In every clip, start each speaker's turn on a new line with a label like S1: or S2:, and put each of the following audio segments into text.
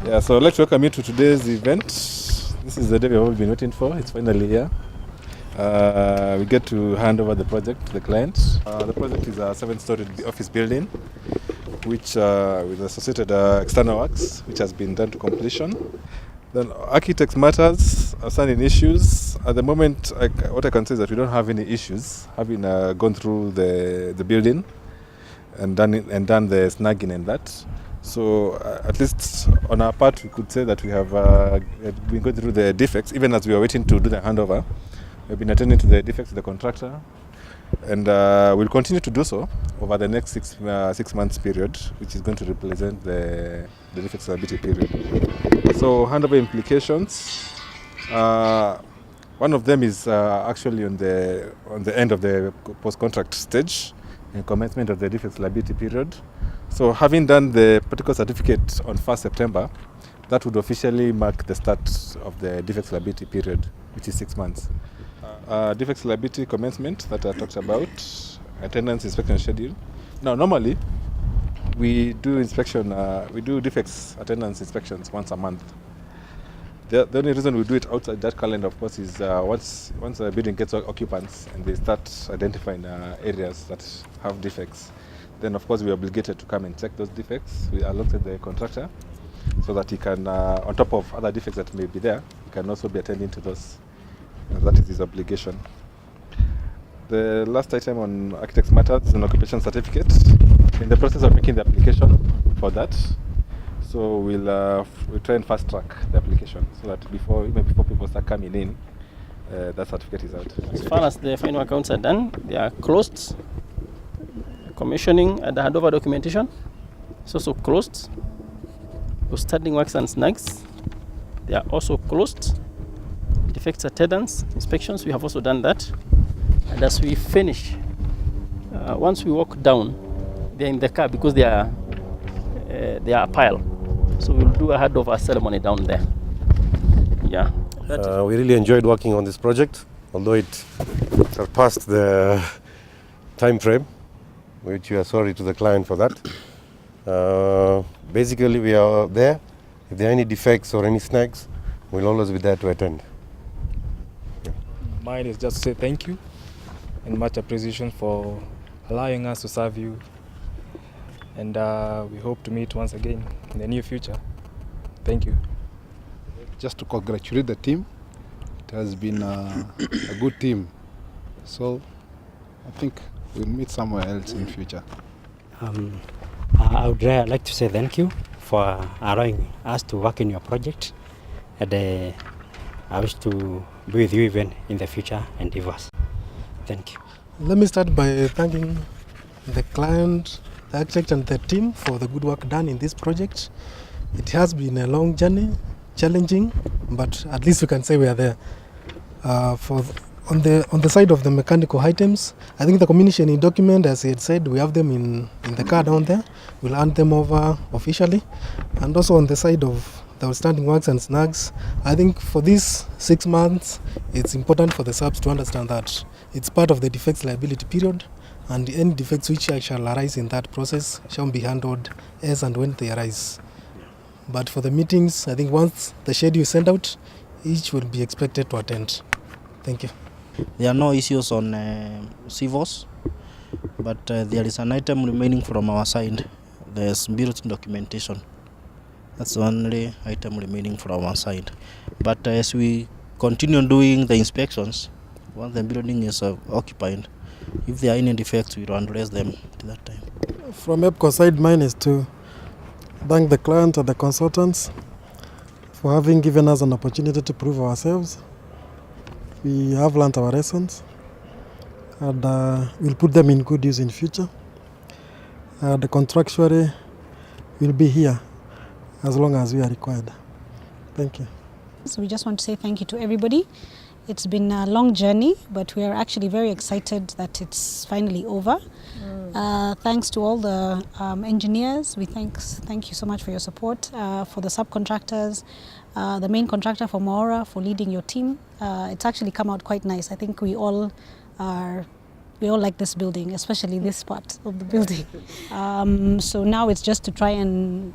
S1: Yeah, so let's welcome you to today's event. This is the day we've all been waiting for. It's finally here. We get to hand over the project to the client. The project is a 7-story office building, which with associated external works, which has been done to completion. Then architects matters, outstanding issues. At the moment, what I can say is that we don't have any issues, having gone through the building and done the snagging and that. So at least on our part, we could say that we have been going through the defects, even as we are waiting to do the handover. We've been attending to the defects of the contractor, and we'll continue to do so over the next 6 months period, which is going to represent the defects liability period. So handover implications. One of them is actually on the end of the post-contract stage, and commencement of the defects liability period. So having done the particular certificate on 1st September, that would officially mark the start of the defects liability period, which is 6 months. Defects liability commencement that I talked about, attendance inspection schedule. Now normally we do defects attendance inspections once a month. The only reason we do it outside that calendar, of course, is once a building gets occupants and they start identifying areas that have defects, then of course we are obligated to come and check those defects alongside the contractor, so that he can, on top of other defects that may be there, he can also be attending to those. That is his obligation. The last item on architects matters is an occupation certificate. In the process of making the application for that, so we'll try and fast track the application so that before people start coming in, that certificate is out.
S2: As far as the final accounts are done, they are closed. Commissioning and the handover documentation is also closed. For standing works and snags, they are also closed. Defects attendance inspections, we have also done that. And as we finish, once we walk down, they're in the car because they are a pile. So we'll do a handover ceremony down there. Yeah.
S3: We really enjoyed working on this project, although it surpassed the time frame, which we are sorry to the client for that. Basically, we are there. If there are any defects or any snags, we'll always be there to attend.
S4: Yeah. Mine is just to say thank you and much appreciation for allowing us to serve you. And we hope to meet once again in the near future. Thank you.
S5: Just to congratulate the team. It has been a good team. So I think we'll meet somewhere else in future.
S6: I would like to say thank you for allowing us to work in your project. And I wish to be with you even in the future endeavors. Thank you.
S7: Let me start by thanking the client, the architect and the team for the good work done in this project. It has been a long journey, challenging, but at least we can say we are there. On the side of the mechanical items, I think the commissioning document, as he had said, we have them in the car down there. We'll hand them over officially. And also on the side of the outstanding works and snags, I think for these 6 months, it's important for the subs to understand that it's part of the defects liability period, and any defects which shall arise in that process shall be handled as and when they arise. But for the meetings, I think once the schedule is sent out, each will be expected to attend. Thank you.
S8: There are no issues on civils, but there is an item remaining from our side. There's built documentation. That's the only item remaining from our side. But as we continue doing the inspections, once the building is occupied, if there are any defects, we will address them at that time.
S7: From EPCO side, mine is to thank the client and the consultants for having given us an opportunity to prove ourselves. We have learned our lessons, and we'll put them in good use in future. The contractuary will be here as long as we are required. Thank you.
S9: So we just want to say thank you to everybody. It's been a long journey, but we are actually very excited that it's finally over. Thanks to all the engineers. Thank you so much for your support. For the subcontractors, the main contractor for Maora for leading your team. It's actually come out quite nice. I think we all like this building, especially this part of the building. So now it's just to try and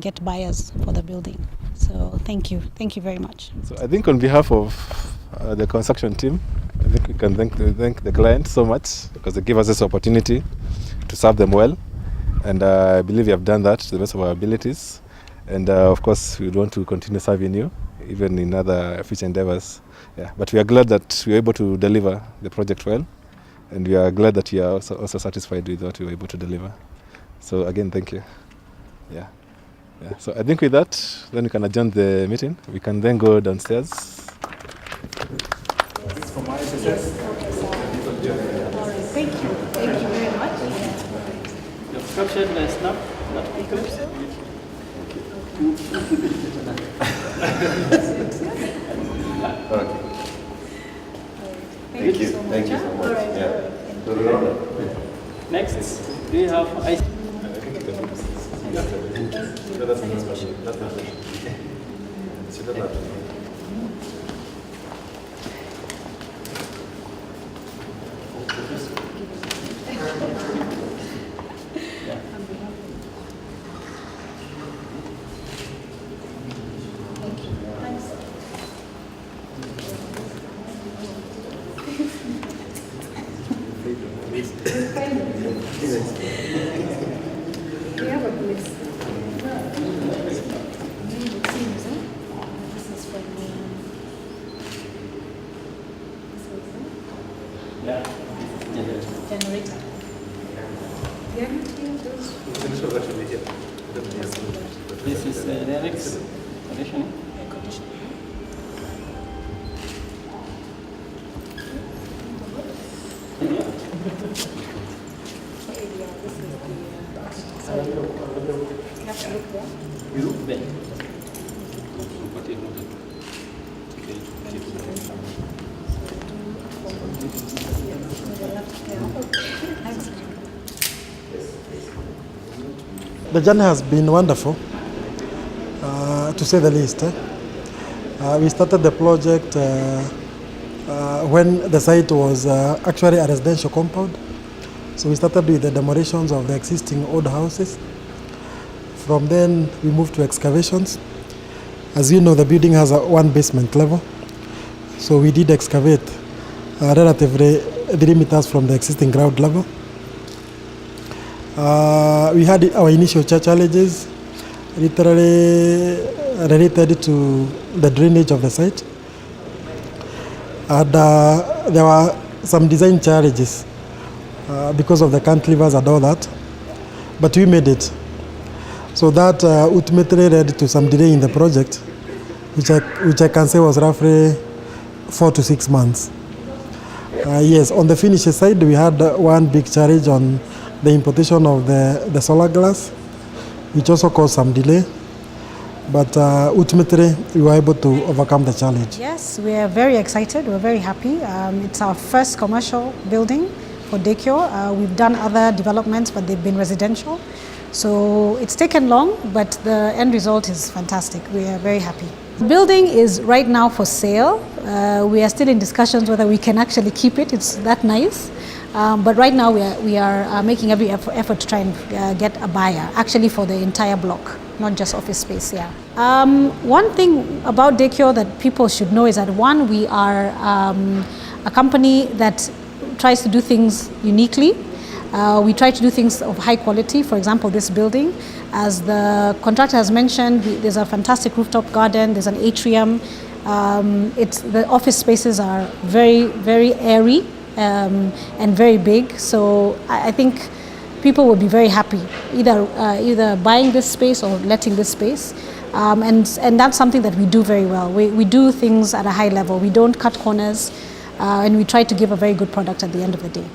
S9: get buyers for the building. So thank you very much.
S1: So I think on behalf of the construction team, I think we can thank the client so much because they give us this opportunity to serve them well, and I believe we have done that to the best of our abilities. And of course, we want to continue serving you, even in other future endeavors. Yeah, but we are glad that we are able to deliver the project well, and we are glad that you are also satisfied with what we were able to deliver. So again, thank you. Yeah. So I think with that, then we can adjourn the meeting. We can then go downstairs.
S9: Thank you very much.
S2: You've captured the snap, not pictures.
S3: Thank you so much. Yeah.
S2: Next, do you have ice?
S9: Generator.
S2: This is direct conditioning.
S7: The journey has been wonderful, to say the least. We started the project when the site was actually a residential compound. So we started with the demolitions of the existing old houses. From then we moved to excavations. As you know, the building has one basement level. So we did excavate relatively 3 meters from the existing ground level. We had our initial challenges literally related to the drainage of the site. And there were some design challenges because of the cantilevers and all that. But we made it. So that ultimately led to some delay in the project, which I can say was roughly 4 to 6 months. Yes, on the finish side, we had one big challenge on the importation of the solar glass, which also caused some delay. But ultimately, we were able to overcome the challenge.
S9: Yes, we are very excited. We're very happy. It's our first commercial building for Daykio. We've done other developments, but they've been residential. So it's taken long, but the end result is fantastic. We are very happy. The building is right now for sale. We are still in discussions whether we can actually keep it. It's that nice. But right now we are making every effort to try and get a buyer, actually for the entire block, not just office space. Yeah. One thing about Daykio that people should know is that one, we are a company that tries to do things uniquely. We try to do things of high quality. For example, this building, as the contractor has mentioned, there's a fantastic rooftop garden, there's an atrium. The office spaces are very, very airy and very big. So I think people will be very happy either buying this space or letting this space. And that's something that we do very well. We do things at a high level. We don't cut corners, and we try to give a very good product at the end of the day.